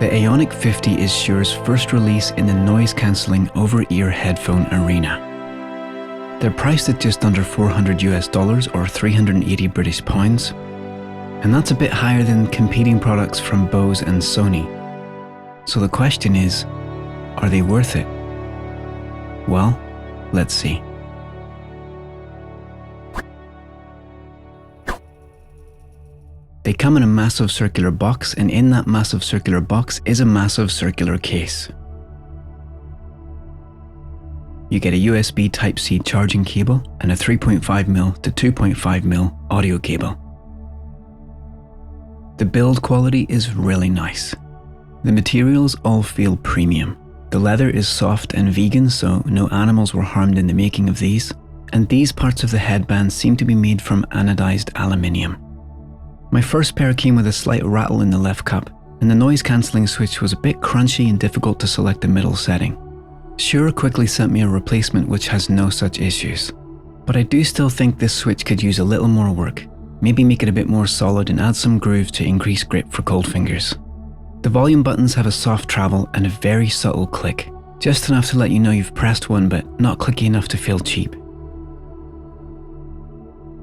The Aonic 50 is Shure's first release in the noise-cancelling over-ear headphone arena. They're priced at just under $400 or 380 British pounds, and that's a bit higher than competing products from Bose and Sony. So the question is, are they worth it? Well, let's see. They come in a massive circular box, and in that massive circular box is a massive circular case. You get a USB Type-C charging cable and a 3.5mm to 2.5mm audio cable. The build quality is really nice. The materials all feel premium. The leather is soft and vegan, so no animals were harmed in the making of these, and these parts of the headband seem to be made from anodized aluminium. My first pair came with a slight rattle in the left cup, and the noise cancelling switch was a bit crunchy and difficult to select the middle setting. Shure quickly sent me a replacement which has no such issues. But I do still think this switch could use a little more work, maybe make it a bit more solid and add some groove to increase grip for cold fingers. The volume buttons have a soft travel and a very subtle click, just enough to let you know you've pressed one but not clicky enough to feel cheap.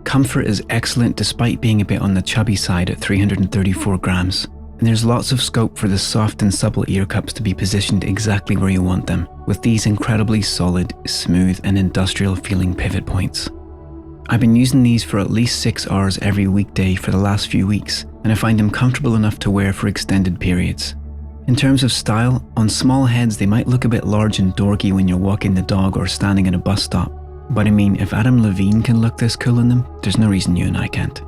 Comfort is excellent despite being a bit on the chubby side at 334 grams, and there's lots of scope for the soft and supple ear cups to be positioned exactly where you want them, with these incredibly solid, smooth and industrial feeling pivot points. I've been using these for at least 6 hours every weekday for the last few weeks, and I find them comfortable enough to wear for extended periods. In terms of style, on small heads they might look a bit large and dorky when you're walking the dog or standing at a bus stop. But I mean, if Adam Levine can look this cool in them, there's no reason you and I can't.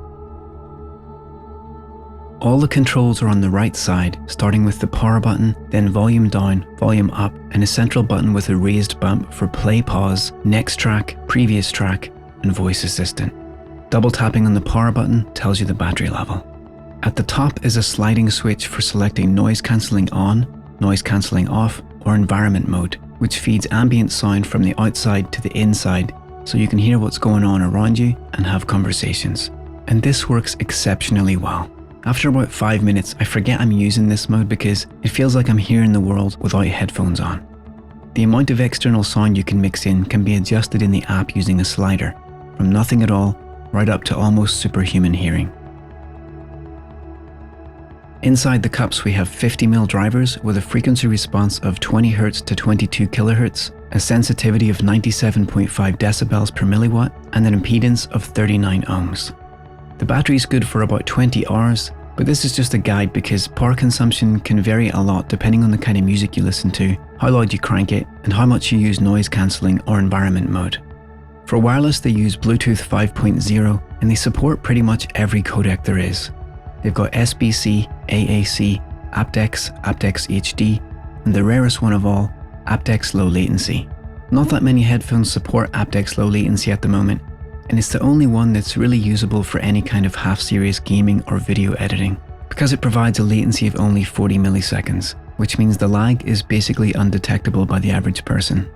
All the controls are on the right side, starting with the power button, then volume down, volume up, and a central button with a raised bump for play pause, next track, previous track, and voice assistant. Double tapping on the power button tells you the battery level. At the top is a sliding switch for selecting noise cancelling on, noise cancelling off, or environment mode, which feeds ambient sound from the outside to the inside so you can hear what's going on around you and have conversations. And this works exceptionally well. After about 5 minutes, I forget I'm using this mode because it feels like I'm hearing the world without headphones on. The amount of external sound you can mix in can be adjusted in the app using a slider, from nothing at all right up to almost superhuman hearing. Inside the cups we have 50mm drivers with a frequency response of 20Hz to 22 kHz, a sensitivity of 97.5 decibels per milliwatt, and an impedance of 39 ohms. The battery is good for about 20 hours, but this is just a guide because power consumption can vary a lot depending on the kind of music you listen to, how loud you crank it, and how much you use noise cancelling or environment mode. For wireless they use Bluetooth 5.0 and they support pretty much every codec there is. They've got SBC, AAC, aptX, aptX HD, and the rarest one of all, aptX low latency. Not that many headphones support aptX low latency at the moment, and it's the only one that's really usable for any kind of half-serious gaming or video editing, because it provides a latency of only 40 milliseconds, which means the lag is basically undetectable by the average person.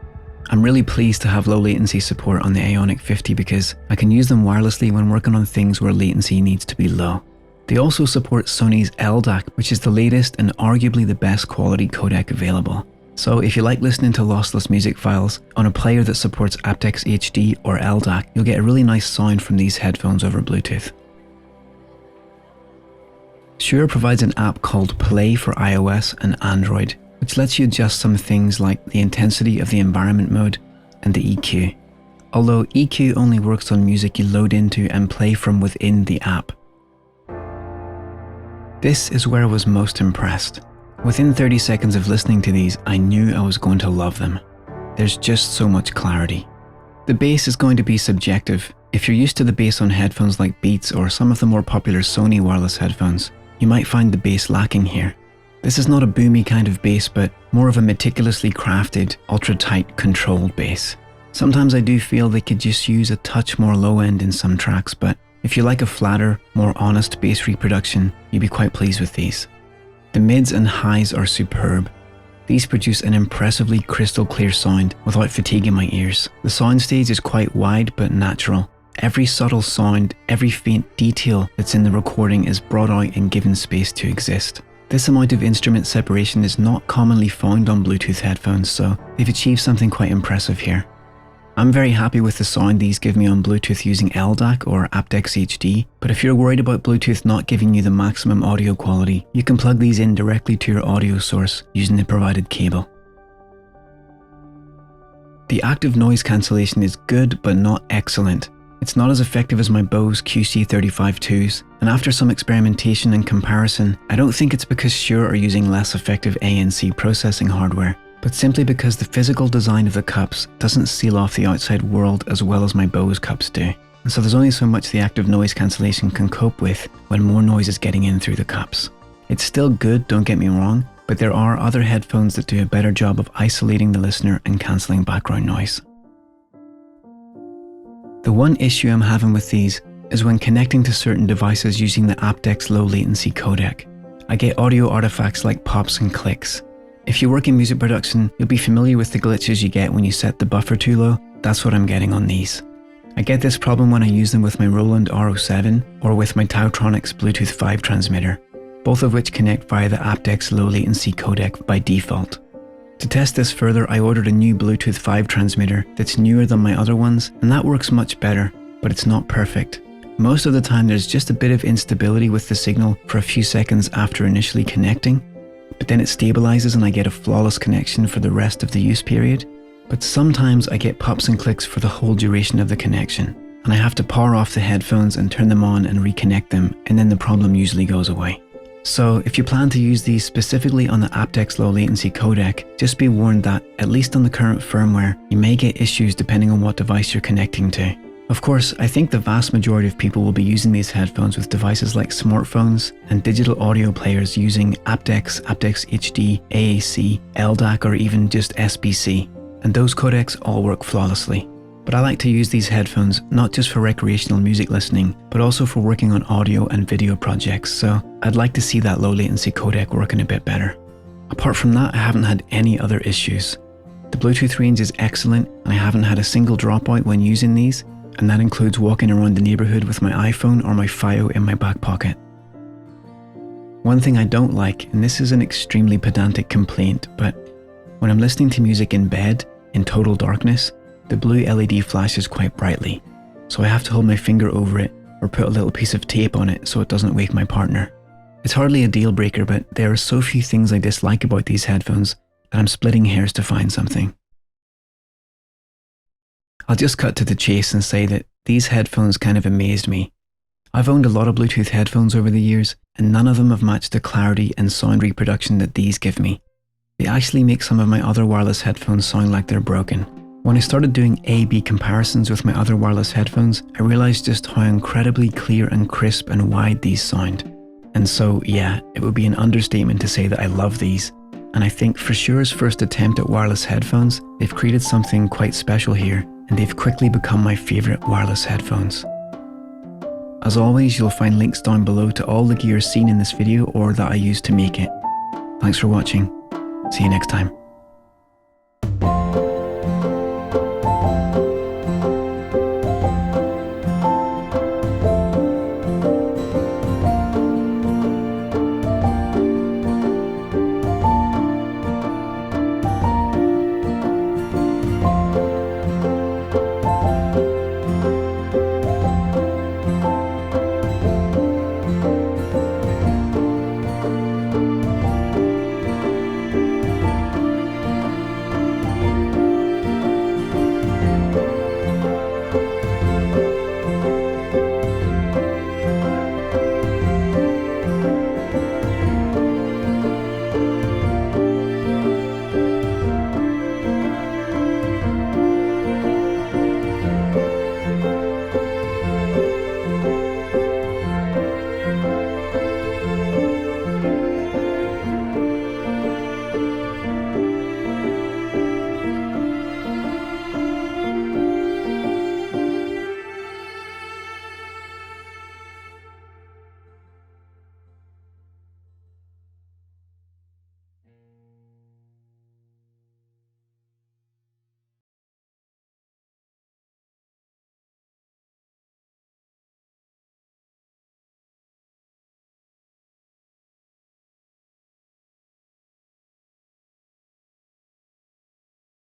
I'm really pleased to have low latency support on the Aonic 50 because I can use them wirelessly when working on things where latency needs to be low. They also support Sony's LDAC, which is the latest and arguably the best quality codec available. So if you like listening to lossless music files on a player that supports aptX HD or LDAC, you'll get a really nice sound from these headphones over Bluetooth. Shure provides an app called Play for iOS and Android, which lets you adjust some things like the intensity of the environment mode and the EQ. Although EQ only works on music you load into and play from within the app. This is where I was most impressed. Within 30 seconds of listening to these, I knew I was going to love them. There's just so much clarity. The bass is going to be subjective. If you're used to the bass on headphones like Beats or some of the more popular Sony wireless headphones, you might find the bass lacking here. This is not a boomy kind of bass, but more of a meticulously crafted, ultra-tight, controlled bass. Sometimes I do feel they could just use a touch more low end in some tracks, but if you like a flatter, more honest bass reproduction, you'd be quite pleased with these. The mids and highs are superb. These produce an impressively crystal clear sound without fatiguing my ears. The soundstage is quite wide but natural. Every subtle sound, every faint detail that's in the recording is brought out and given space to exist. This amount of instrument separation is not commonly found on Bluetooth headphones, so they've achieved something quite impressive here. I'm very happy with the sound these give me on Bluetooth using LDAC or aptX HD, but if you're worried about Bluetooth not giving you the maximum audio quality, you can plug these in directly to your audio source using the provided cable. The active noise cancellation is good but not excellent. It's not as effective as my Bose QC35-2s, and after some experimentation and comparison, I don't think it's because Shure are using less effective ANC processing hardware, but simply because the physical design of the cups doesn't seal off the outside world as well as my Bose cups do. And so there's only so much the active noise cancellation can cope with when more noise is getting in through the cups. It's still good, don't get me wrong, but there are other headphones that do a better job of isolating the listener and cancelling background noise. The one issue I'm having with these is when connecting to certain devices using the aptX low latency codec. I get audio artifacts like pops and clicks. If you work in music production, you'll be familiar with the glitches you get when you set the buffer too low. That's what I'm getting on these. I get this problem when I use them with my Roland R07 or with my Taotronics Bluetooth 5 transmitter, both of which connect via the aptX low latency codec by default. To test this further, I ordered a new Bluetooth 5 transmitter that's newer than my other ones, and that works much better, but it's not perfect. Most of the time there's just a bit of instability with the signal for a few seconds after initially connecting, but then it stabilizes and I get a flawless connection for the rest of the use period. But sometimes I get pops and clicks for the whole duration of the connection, and I have to power off the headphones and turn them on and reconnect them, and then the problem usually goes away. So if you plan to use these specifically on the aptX low latency codec, just be warned that, at least on the current firmware, you may get issues depending on what device you're connecting to. Of course, I think the vast majority of people will be using these headphones with devices like smartphones and digital audio players using aptX, aptX HD, AAC, LDAC, or even just SBC, and those codecs all work flawlessly. But I like to use these headphones not just for recreational music listening, but also for working on audio and video projects, so I'd like to see that low latency codec working a bit better. Apart from that, I haven't had any other issues. The Bluetooth range is excellent, and I haven't had a single dropout when using these, and that includes walking around the neighborhood with my iPhone or my Fiio in my back pocket. One thing I don't like, and this is an extremely pedantic complaint, but when I'm listening to music in bed, in total darkness, the blue LED flashes quite brightly, so I have to hold my finger over it or put a little piece of tape on it so it doesn't wake my partner. It's hardly a deal breaker, but there are so few things I dislike about these headphones that I'm splitting hairs to find something. I'll just cut to the chase and say that these headphones kind of amazed me. I've owned a lot of Bluetooth headphones over the years, and none of them have matched the clarity and sound reproduction that these give me. They actually make some of my other wireless headphones sound like they're broken. When I started doing A/B comparisons with my other wireless headphones, I realized just how incredibly clear and crisp and wide these sound. And so, yeah, it would be an understatement to say that I love these. And I think for Shure's first attempt at wireless headphones, they've created something quite special here, and they've quickly become my favorite wireless headphones. As always, you'll find links down below to all the gear seen in this video or that I used to make it. Thanks for watching. See you next time.